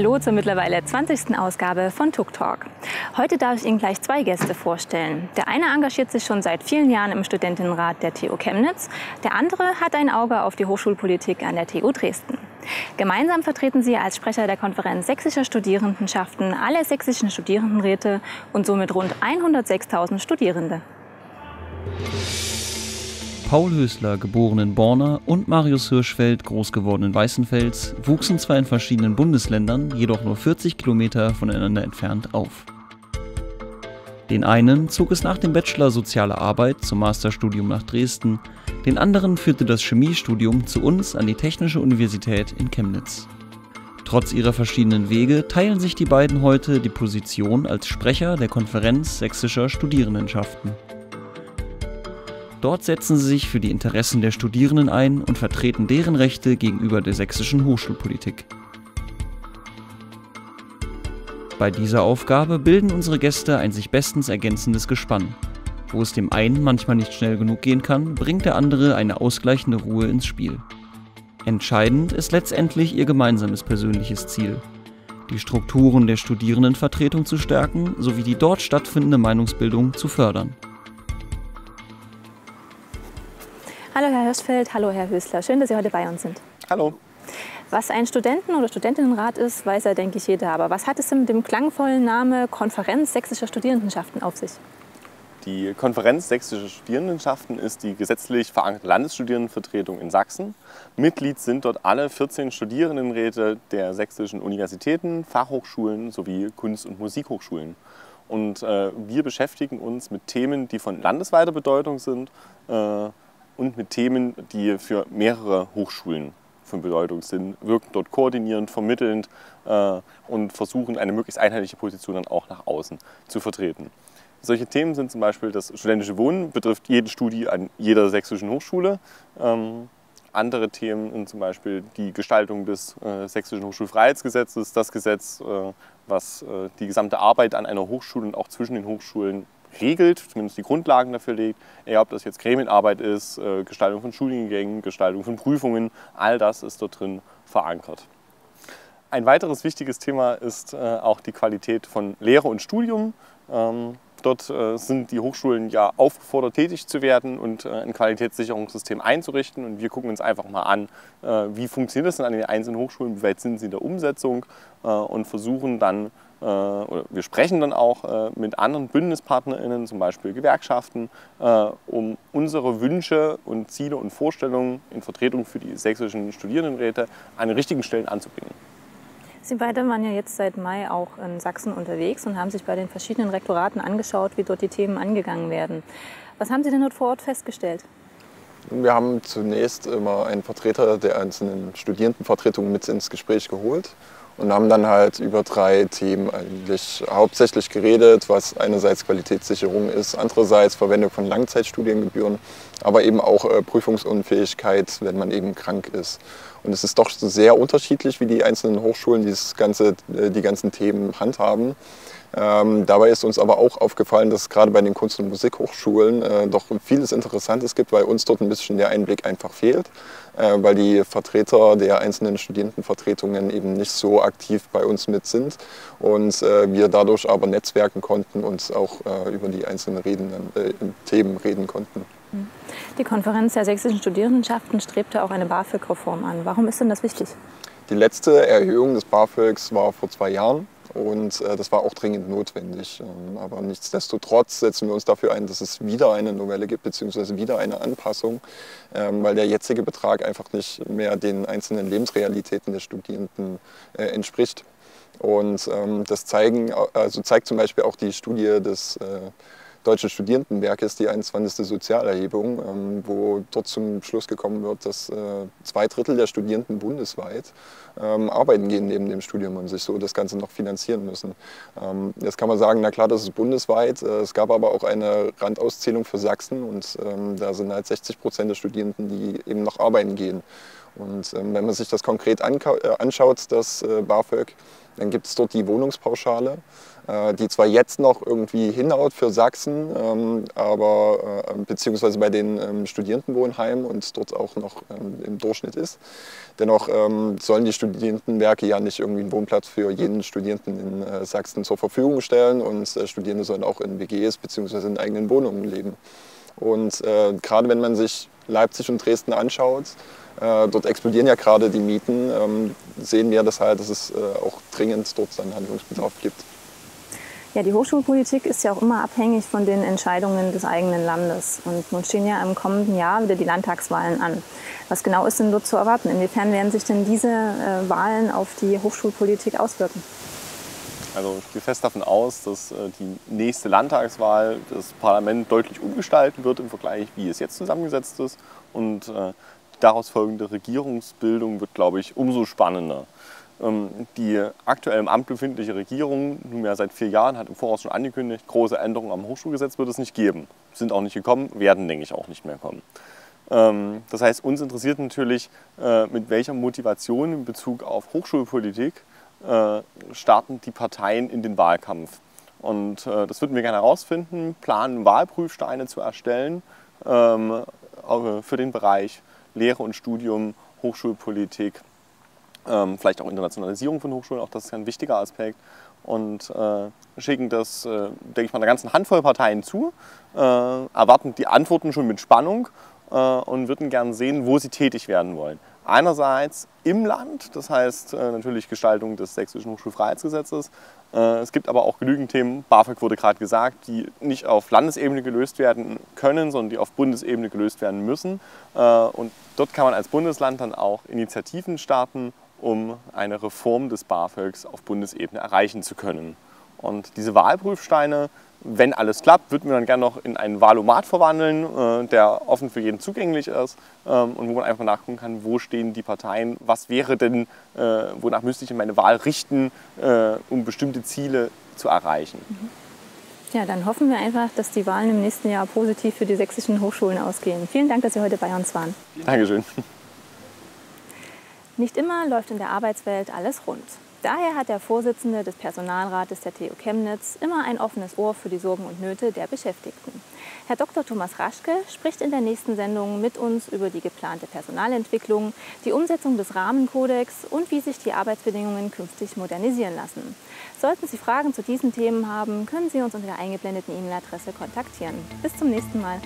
Hallo zur mittlerweile 20. Ausgabe von Tuk Talk. Heute darf ich Ihnen gleich zwei Gäste vorstellen. Der eine engagiert sich schon seit vielen Jahren im Studentinnenrat der TU Chemnitz. Der andere hat ein Auge auf die Hochschulpolitik an der TU Dresden. Gemeinsam vertreten sie als Sprecher der Konferenz sächsischer Studierendenschaften alle sächsischen Studierendenräte und somit rund 106.000 Studierende. Paul Hösler, geboren in Borna, und Marius Hirschfeld, groß geworden in Weißenfels, wuchsen zwar in verschiedenen Bundesländern, jedoch nur 40 Kilometer voneinander entfernt auf. Den einen zog es nach dem Bachelor Soziale Arbeit zum Masterstudium nach Dresden, den anderen führte das Chemiestudium zu uns an die Technische Universität in Chemnitz. Trotz ihrer verschiedenen Wege teilen sich die beiden heute die Position als Sprecher der Konferenz sächsischer Studierendenschaften. Dort setzen sie sich für die Interessen der Studierenden ein und vertreten deren Rechte gegenüber der sächsischen Hochschulpolitik. Bei dieser Aufgabe bilden unsere Gäste ein sich bestens ergänzendes Gespann. Wo es dem einen manchmal nicht schnell genug gehen kann, bringt der andere eine ausgleichende Ruhe ins Spiel. Entscheidend ist letztendlich ihr gemeinsames persönliches Ziel: die Strukturen der Studierendenvertretung zu stärken sowie die dort stattfindende Meinungsbildung zu fördern. Hallo Herr Hirschfeld, hallo Herr Hösler, schön, dass Sie heute bei uns sind. Hallo. Was ein Studenten- oder Studentinnenrat ist, weiß ja, denke ich, jeder. Aber was hat es denn mit dem klangvollen Namen Konferenz sächsischer Studierendenschaften auf sich? Die Konferenz sächsischer Studierendenschaften ist die gesetzlich verankerte Landesstudierendenvertretung in Sachsen. Mitglied sind dort alle 14 Studierendenräte der sächsischen Universitäten, Fachhochschulen sowie Kunst- und Musikhochschulen. Und wir beschäftigen uns mit Themen, die von landesweiter Bedeutung sind, und mit Themen, die für mehrere Hochschulen von Bedeutung sind, wirken dort koordinierend, vermittelnd und versuchen, eine möglichst einheitliche Position dann auch nach außen zu vertreten. Solche Themen sind zum Beispiel das studentische Wohnen, betrifft jeden Studi an jeder sächsischen Hochschule. Andere Themen sind zum Beispiel die Gestaltung des sächsischen Hochschulfreiheitsgesetzes, das Gesetz, was die gesamte Arbeit an einer Hochschule und auch zwischen den Hochschulen regelt, zumindest die Grundlagen dafür legt, egal ob das jetzt Gremienarbeit ist, Gestaltung von Studiengängen, Gestaltung von Prüfungen, all das ist dort drin verankert. Ein weiteres wichtiges Thema ist auch die Qualität von Lehre und Studium. Dort sind die Hochschulen ja aufgefordert, tätig zu werden und ein Qualitätssicherungssystem einzurichten. Und wir gucken uns einfach mal an, wie funktioniert das denn an den einzelnen Hochschulen, wie weit sind sie in der Umsetzung und versuchen dann, oder wir sprechen dann auch mit anderen BündnispartnerInnen, zum Beispiel Gewerkschaften, um unsere Wünsche und Ziele und Vorstellungen in Vertretung für die sächsischen Studierendenräte an den richtigen Stellen anzubringen. Sie beide waren ja jetzt seit Mai auch in Sachsen unterwegs und haben sich bei den verschiedenen Rektoraten angeschaut, wie dort die Themen angegangen werden. Was haben Sie denn dort vor Ort festgestellt? Wir haben zunächst immer einen Vertreter der einzelnen Studierendenvertretungen mit ins Gespräch geholt und haben dann halt über 3 Themen eigentlich hauptsächlich geredet, was einerseits Qualitätssicherung ist, andererseits Verwendung von Langzeitstudiengebühren, aber eben auch Prüfungsunfähigkeit, wenn man eben krank ist. Und es ist doch sehr unterschiedlich, wie die einzelnen Hochschulen die ganzen Themen handhaben. Dabei ist uns aber auch aufgefallen, dass es gerade bei den Kunst- und Musikhochschulen doch vieles Interessantes gibt, weil uns dort ein bisschen der Einblick einfach fehlt, weil die Vertreter der einzelnen Studierendenvertretungen eben nicht so aktiv bei uns mit sind und wir dadurch aber netzwerken konnten und auch über die einzelnen Themen reden konnten. Die Konferenz der sächsischen Studierendenschaften strebte auch eine BAföG-Reform an. Warum ist denn das wichtig? Die letzte Erhöhung des BAföGs war vor 2 Jahren. Und das war auch dringend notwendig. Aber nichtsdestotrotz setzen wir uns dafür ein, dass es wieder eine Novelle gibt, beziehungsweise wieder eine Anpassung, weil der jetzige Betrag einfach nicht mehr den einzelnen Lebensrealitäten der Studierenden entspricht. Und das zeigt zum Beispiel auch die Studie des Deutschen Studierendenwerkes, die 21. Sozialerhebung, wo dort zum Schluss gekommen wird, dass 2/3 der Studierenden bundesweit arbeiten gehen neben dem Studium und sich so das Ganze noch finanzieren müssen. Jetzt kann man sagen, na klar, das ist bundesweit. Es gab aber auch eine Randauszählung für Sachsen und da sind halt 60% der Studierenden, die eben noch arbeiten gehen. Und wenn man sich das konkret anschaut, das BAföG, dann gibt es dort die Wohnungspauschale. die zwar jetzt noch irgendwie hinhaut für Sachsen, aber beziehungsweise bei den Studierendenwohnheimen und dort auch noch im Durchschnitt ist. Dennoch sollen die Studierendenwerke ja nicht irgendwie einen Wohnplatz für jeden Studierenden in Sachsen zur Verfügung stellen und Studierende sollen auch in WGs beziehungsweise in eigenen Wohnungen leben. Und gerade wenn man sich Leipzig und Dresden anschaut, dort explodieren ja gerade die Mieten, sehen wir das halt, dass es auch dringend dort einen Handlungsbedarf gibt. Ja, die Hochschulpolitik ist ja auch immer abhängig von den Entscheidungen des eigenen Landes. Und nun stehen ja im kommenden Jahr wieder die Landtagswahlen an. Was genau ist denn dort zu erwarten? Inwiefern werden sich denn diese Wahlen auf die Hochschulpolitik auswirken? Also ich gehe fest davon aus, dass die nächste Landtagswahl das Parlament deutlich umgestalten wird im Vergleich, wie es jetzt zusammengesetzt ist. Und die daraus folgende Regierungsbildung wird, glaube ich, umso spannender. Die aktuell im Amt befindliche Regierung, nunmehr seit 4 Jahren, hat im Voraus schon angekündigt, große Änderungen am Hochschulgesetz wird es nicht geben. Sind auch nicht gekommen, werden, denke ich, auch nicht mehr kommen. Das heißt, uns interessiert natürlich, mit welcher Motivation in Bezug auf Hochschulpolitik starten die Parteien in den Wahlkampf. Und das würden wir gerne herausfinden, planen Wahlprüfsteine zu erstellen für den Bereich Lehre und Studium, Hochschulpolitik, vielleicht auch Internationalisierung von Hochschulen, auch das ist ein wichtiger Aspekt. Und schicken das, denke ich mal, einer ganzen Handvoll Parteien zu, erwarten die Antworten schon mit Spannung und würden gerne sehen, wo sie tätig werden wollen. Einerseits im Land, das heißt natürlich Gestaltung des Sächsischen Hochschulfreiheitsgesetzes. Es gibt aber auch genügend Themen, BAföG wurde gerade gesagt, die nicht auf Landesebene gelöst werden können, sondern die auf Bundesebene gelöst werden müssen. Und dort kann man als Bundesland dann auch Initiativen starten, um eine Reform des BAföGs auf Bundesebene erreichen zu können. Und diese Wahlprüfsteine, wenn alles klappt, würden wir dann gerne noch in einen Wahlomat verwandeln, der offen für jeden zugänglich ist und wo man einfach nachgucken kann, wo stehen die Parteien, was wäre denn, wonach müsste ich meine Wahl richten, um bestimmte Ziele zu erreichen. Ja, dann hoffen wir einfach, dass die Wahlen im nächsten Jahr positiv für die sächsischen Hochschulen ausgehen. Vielen Dank, dass Sie heute bei uns waren. Dankeschön. Nicht immer läuft in der Arbeitswelt alles rund. Daher hat der Vorsitzende des Personalrates der TU Chemnitz immer ein offenes Ohr für die Sorgen und Nöte der Beschäftigten. Herr Dr. Thomas Raschke spricht in der nächsten Sendung mit uns über die geplante Personalentwicklung, die Umsetzung des Rahmenkodex und wie sich die Arbeitsbedingungen künftig modernisieren lassen. Sollten Sie Fragen zu diesen Themen haben, können Sie uns unter der eingeblendeten E-Mail-Adresse kontaktieren. Bis zum nächsten Mal.